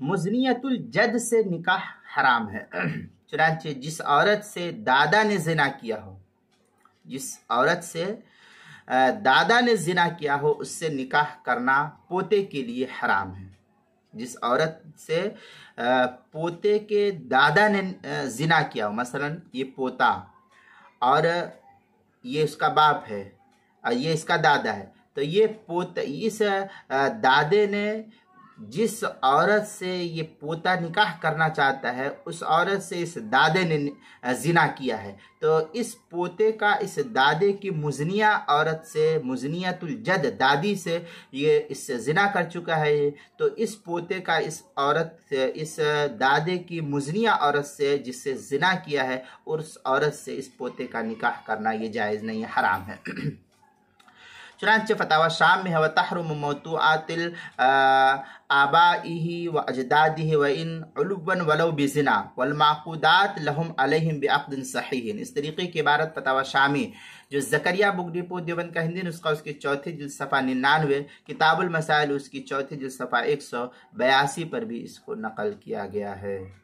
मुजनियतुल जद से निकाह हराम है। चुनांचे जिस औरत से दादा ने जिना किया हो, जिस औरत से दादा ने जिना किया हो, उससे निकाह करना पोते के लिए हराम है। जिस औरत से पोते के दादा ने जिना किया हो, मसलन ये पोता और ये उसका बाप है और ये इसका दादा है, तो ये पोता, इस दादे ने जिस औरत से ये पोता निकाह करना चाहता है, उस औरत से इस दादे ने जिना किया है, तो इस पोते का इस दादे की मुजनिया औरत से, मुजनियतुल जद दादी से ये इससे जिना कर चुका है। तो इस पोते का इस औरत से, इस दादे की मुजनिया औरत से जिससे जिना किया है, और उस औरत से इस पोते का निकाह करना ये जायज़ नहीं है, हराम है। चुनांचे फतावा शाम में है, वतहरुम मौतूआतिल आबाइही व अजदादिही व इन उलुवन वलौ बिज़िना वल माक़ूदात लहुम अलैहिम बिअक़दिन सहीहिन। इस तरीके की इबारत फतावा शामी जो ज़करिया बुक डिपो देवबंद का हिंदी नुस्खा उसकी चौथी जिल्द सफ़ा 99, किताबुल मसाइल उसकी चौथी जिल्द सफ़ा 182 पर भी इसको नकल किया गया है।